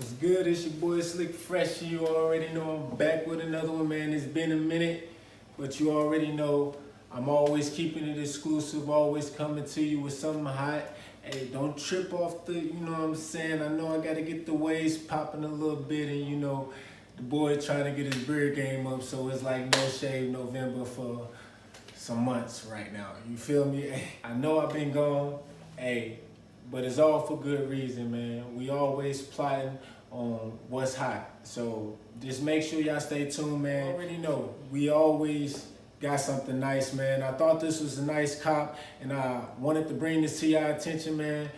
What's good? It's your boy Slick Fresh. You already know I'm back with another one, man. It's been a minute, but you already know I'm always keeping it exclusive, always coming to you with something hot. Hey, don't trip off the, you know what I'm saying? I know I got to get the waves popping a little bit, and you know, the boy trying to get his beard game up, so it's like no shave November for some months right now. You feel me? Hey, I know I've been gone, hey, but it's all for good reason, man. We always plotting on what's hot. So just make sure y'all stay tuned, man. You already know, we always got something nice, man. I thought this was a nice cop, and I wanted to bring this to y'all attention, man.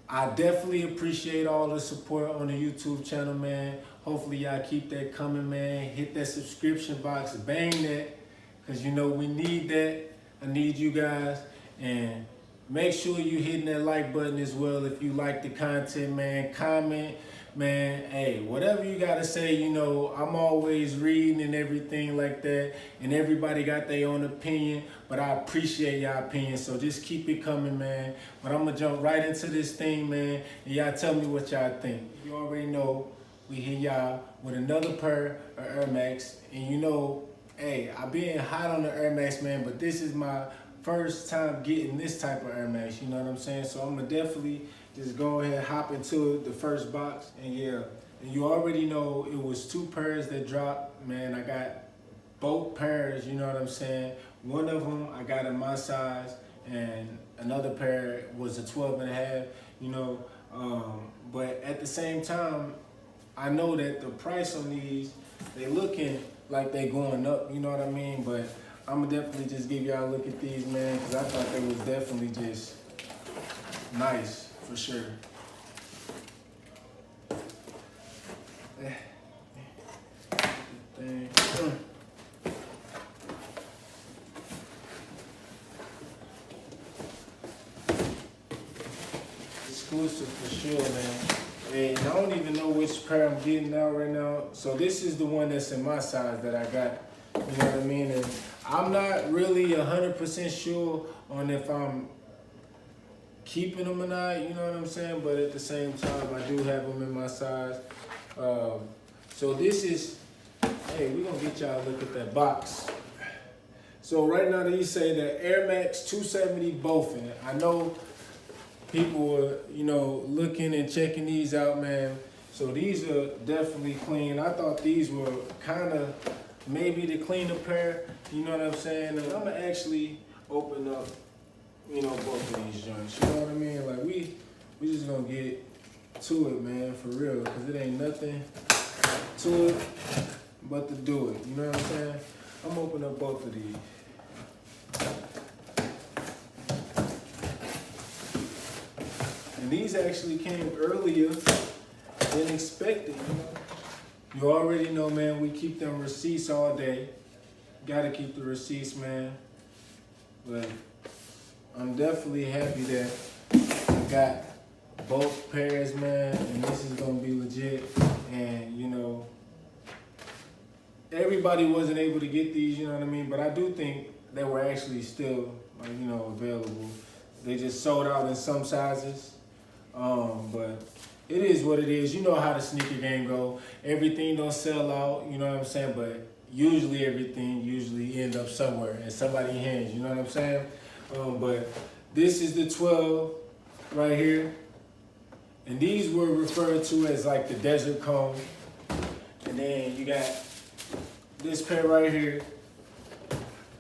I definitely appreciate all the support on the YouTube channel, man. Hopefully y'all keep that coming, man. Hit that subscription box, bang that, because you know we need that. I need you guys. And make sure you hitting that like button as well if you like the content, man. Comment, man. Hey, whatever you got to say, you know, I'm always reading and everything like that. And everybody got their own opinion, but I appreciate y'all opinion. So just keep it coming, man. But I'm going to jump right into this thing, man. And y'all tell me what y'all think. You already know we hit y'all with another pair of AirMax. And you know, hey, I've been hot on the AirMax, man, but this is my first time getting this type of AirMax, you know what I'm saying? So I'm gonna definitely just go ahead, hop into the first box, and yeah. And you already know it was two pairs that dropped, man. I got both pairs, you know what I'm saying? One of them I got in my size, and another pair was a 12 and a half, you know. But at the same time, I know that the price on these, they looking like they going up, you know what I mean? But I'm gonna definitely just give y'all a look at these, man, because I thought they was definitely just nice, for sure. Exclusive for sure, man. And I don't even know which pair I'm getting out right now. So this is the one that's in my size that I got, you know what I mean? And I'm not really 100% sure on if I'm keeping them or not, you know what I'm saying? But at the same time, I do have them in my size. So this is, hey, we're gonna get y'all a look at that box. So right now they say the AirMax 270 Bowfin. I know people were, you know, looking and checking these out, man. So these are definitely clean. I thought these were kind of maybe the cleaner pair, you know what I'm saying? And I'm gonna actually open up, you know, both of these joints, you know what I mean? Like we just gonna get to it, man, for real, because it ain't nothing to it but to do it, you know what I'm saying? I'm gonna open up both of these. And these actually came earlier than expected, you know? You already know, man, we keep them receipts all day. Gotta keep the receipts, man. But I'm definitely happy that I got both pairs, man, and this is gonna be legit. And, you know, everybody wasn't able to get these, you know what I mean? But I do think they were actually still, like, you know, available. They just sold out in some sizes. But it is what it is. You know how the sneaker game go. Everything don't sell out, you know what I'm saying? But usually everything end up somewhere in somebody's hands, you know what I'm saying? But this is the 12 right here. And these were referred to as like the desert cone. And then you got this pair right here.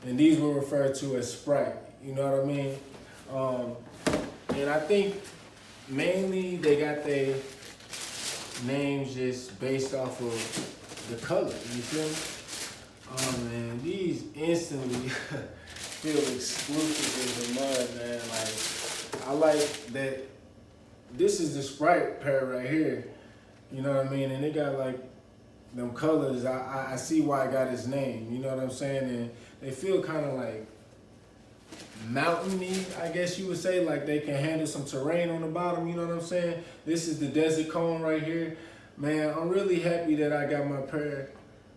And these were referred to as Sprite, you know what I mean? And I think mainly they got their names just based off of the color, you feel me? Oh man, these instantly feel exclusive as the mud, man. Like, I like that this is the Sprite pair right here, you know what I mean? And they got like them colors, I see why I got his name, you know what I'm saying? And they feel kind of like mountainy, I guess you would say, like they can handle some terrain on the bottom, you know what I'm saying? This is the desert cone right here. Man, I'm really happy that I got my pair,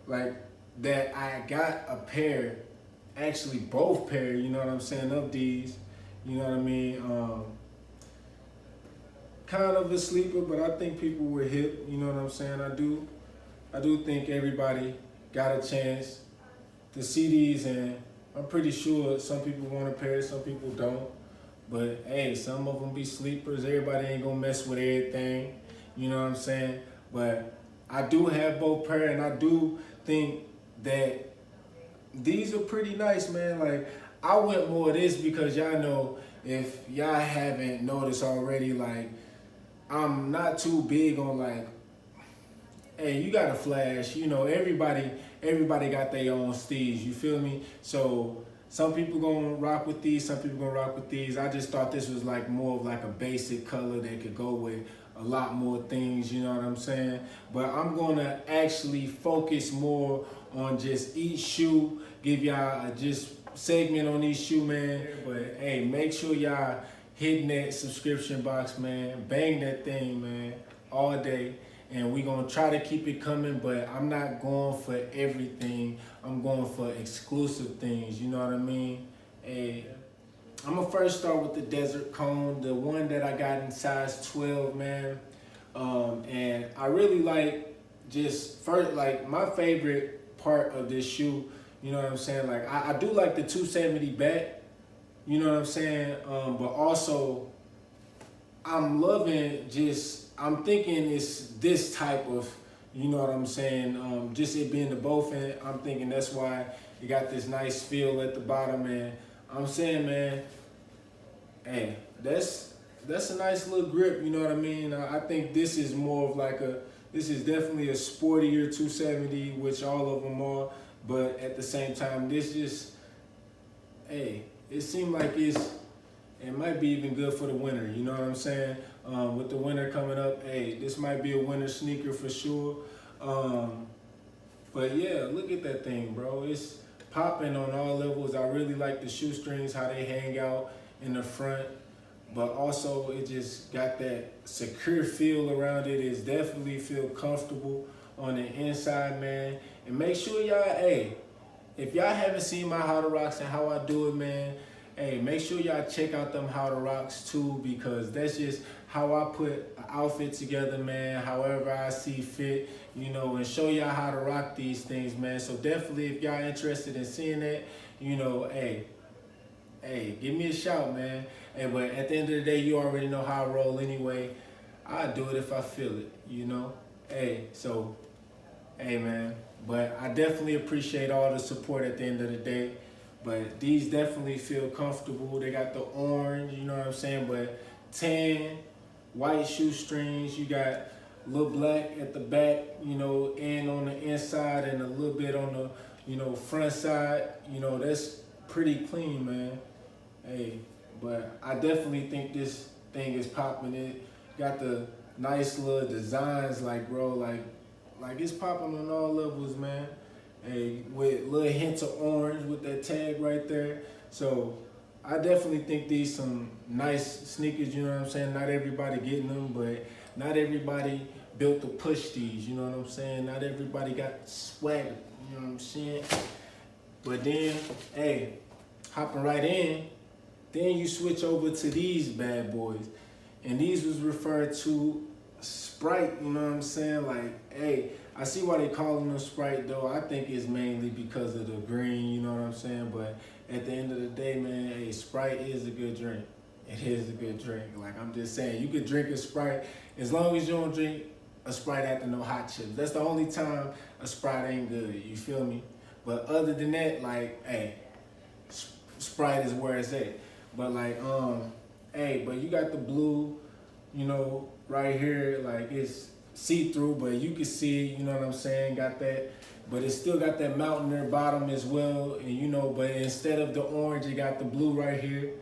like that I got a pair, actually both pair, you know what I'm saying, of these, you know what I mean? kind of a sleeper, but I think people were hip, you know what I'm saying? I do think everybody got a chance to see these, and I'm pretty sure some people want a pair, some people don't. But hey, some of them be sleepers. Everybody ain't gonna mess with everything, you know what I'm saying? But I do have both pair, and I do think that these are pretty nice, man. Like, I went more of this because y'all know, if y'all haven't noticed already, like, I'm not too big on like, hey, you gotta flash. You know, everybody got their own steez. You feel me? So some people gonna rock with these, some people gonna rock with these. I just thought this was like more of like a basic color that could go with a lot more things. You know what I'm saying? But I'm gonna actually focus more on just each shoe. Give y'all a just segment on each shoe, man. But hey, make sure y'all hitting that subscription box, man. Bang that thing, man, all day. And we gonna try to keep it coming, but I'm not going for everything. I'm going for exclusive things, you know what I mean? Hey, I'm gonna first start with the Desert Cone, the one that I got in size 12, man. And I really like, just first, like, my favorite part of this shoe, you know what I'm saying? Like, I do like the 270 back, you know what I'm saying? But also, I'm loving I'm thinking it's this type of, you know what I'm saying, just it being the Bowfin. I'm thinking that's why you got this nice feel at the bottom, and I'm saying, man, hey, that's a nice little grip, you know what I mean? I think this is more of like this is definitely a sportier 270, which all of them are, but at the same time, this just, hey, it seemed like it might be even good for the winter, you know what I'm saying? With the winter coming up, hey, this might be a winter sneaker for sure. But yeah, look at that thing, bro. It's popping on all levels. I really like the shoestrings, how they hang out in the front, but also it just got that secure feel around it. It's definitely feel comfortable on the inside, man. And make sure y'all, hey, if y'all haven't seen my How to Rocks and how I do it, man, hey, make sure y'all check out them How to Rocks too, because that's just how I put an outfit together, man, however I see fit, you know, and show y'all how to rock these things, man. So definitely, if y'all interested in seeing that, you know, hey, give me a shout, man. Hey, but at the end of the day, you already know how I roll anyway. I do it if I feel it, you know. Hey, so, hey, man. But I definitely appreciate all the support at the end of the day. But these definitely feel comfortable. They got the orange, you know what I'm saying, but tan, white shoestrings. You got a little black at the back, you know, and on the inside, and a little bit on the, you know, front side. You know, that's pretty clean, man. Hey, but I definitely think this thing is popping. It got the nice little designs, like, bro, like it's popping on all levels, man. Hey, with little hints of orange with that tag right there. So I definitely think these some nice sneakers, you know what I'm saying? Not everybody getting them, but not everybody built to push these, you know what I'm saying? Not everybody got swagger, you know what I'm saying? But then, hey, hopping right in, then you switch over to these bad boys. And these was referred to Sprite, you know what I'm saying? Like, hey, I see why they call them Sprite, though. I think it's mainly because of the green, you know what I'm saying? But at the end of the day, man, hey, Sprite is a good drink. It is a good drink. Like, I'm just saying, you could drink a Sprite as long as you don't drink a Sprite after no hot chips. That's the only time a Sprite ain't good, you feel me? But other than that, like, hey, Sprite is where it's at. But like, hey, but you got the blue, you know, right here, like it's see-through, but you can see, you know what I'm saying, got that, but it still got that mountaineer bottom as well, and you know, but instead of the orange, it got the blue right here.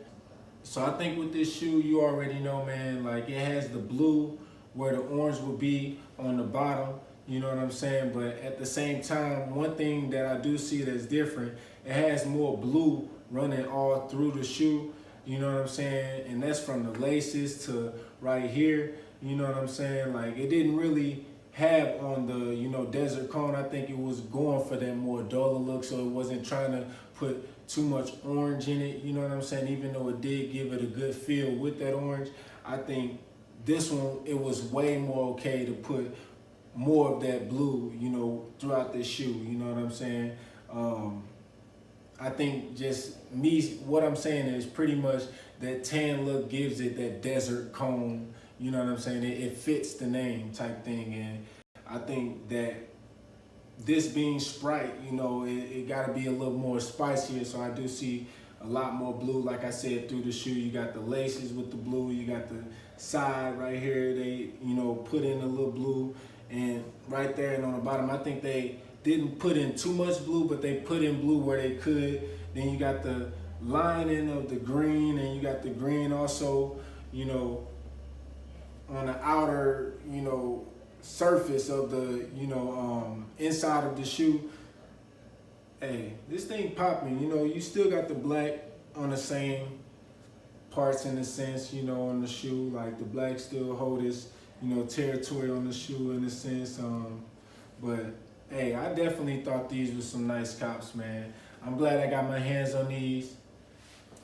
So I think with this shoe, you already know, man, like it has the blue where the orange will be on the bottom, you know what I'm saying, but at the same time, one thing that I do see that's different, it has more blue running all through the shoe, you know what I'm saying, and that's from the laces to right here. You know what I'm saying? Like, it didn't really have on the, you know, Desert Cone. I think it was going for that more duller look, so it wasn't trying to put too much orange in it. You know what I'm saying? Even though it did give it a good feel with that orange, I think this one, it was way more okay to put more of that blue, you know, throughout the shoe. You know what I'm saying? I think just me, what I'm saying is pretty much that tan look gives it that desert cone. You know what I'm saying? It fits the name type thing. And I think that this being Sprite, you know, it got to be a little more spicier. So I do see a lot more blue. Like I said, through the shoe, you got the laces with the blue. You got the side right here. They, you know, put in a little blue. And right there and on the bottom, I think they didn't put in too much blue, but they put in blue where they could. Then you got the lining of the green, and you got the green also, you know, on the outer, you know, surface of the, you know, inside of the shoe. Hey, this thing popping, you know, you still got the black on the same parts in a sense, you know, on the shoe. Like the black still hold its, you know, territory on the shoe in a sense. But hey, I definitely thought these were some nice cops, man. I'm glad I got my hands on these.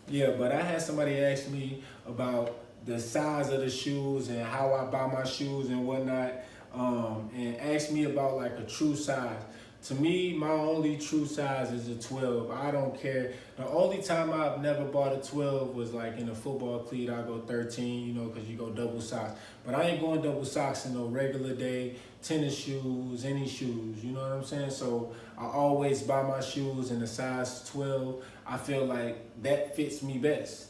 Yeah, but I had somebody ask me about the size of the shoes and how I buy my shoes and whatnot, and asked me about like a true size. To me, my only true size is a 12. I don't care. The only time I've never bought a 12 was like in a football cleat. I go 13, you know, because you go double socks. But I ain't going double socks in no regular day tennis shoes, any shoes, you know what I'm saying? So I always buy my shoes in a size 12. I feel like that fits me best.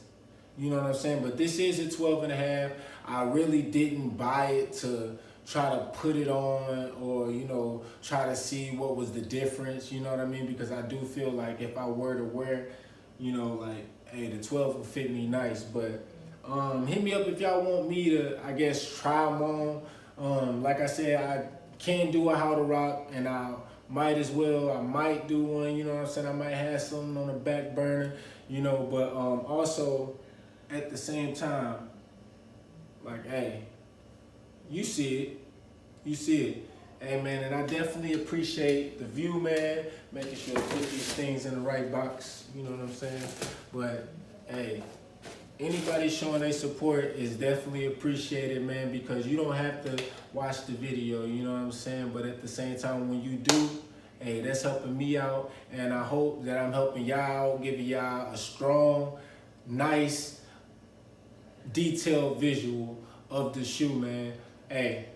You know what I'm saying? But this is a 12 and a half. I really didn't buy it to try to put it on or, you know, try to see what was the difference, you know what I mean? Because I do feel like if I were to wear, you know, like, hey, the 12 will fit me nice. But hit me up if y'all want me to, I guess, try them on. Like I said, I can do a how to rock, and I might as well. I might do one, you know what I'm saying? I might have something on the back burner, you know, but also at the same time, like, hey, you see it. You see it. Hey, man, and I definitely appreciate the view, man, making sure to put these things in the right box, you know what I'm saying? But, hey, anybody showing their support is definitely appreciated, man, because you don't have to watch the video, you know what I'm saying? But at the same time, when you do, hey, that's helping me out, and I hope that I'm helping y'all, giving y'all a strong, nice, detailed visual of the shoe, man. Hey,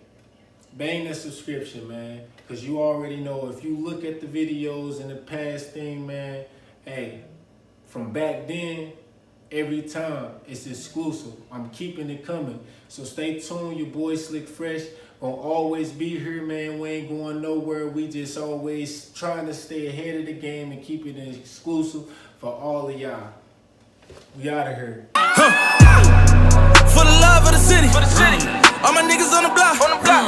bang that subscription, man, because you already know if you look at the videos in the past thing, man, hey, from back then, every time it's exclusive. I'm keeping it coming. So stay tuned. Your boy Slick Fresh gonna always be here, man. We ain't going nowhere. We just always trying to stay ahead of the game and keep it exclusive for all of y'all. We out of here. For the love of the city. All my niggas on the block.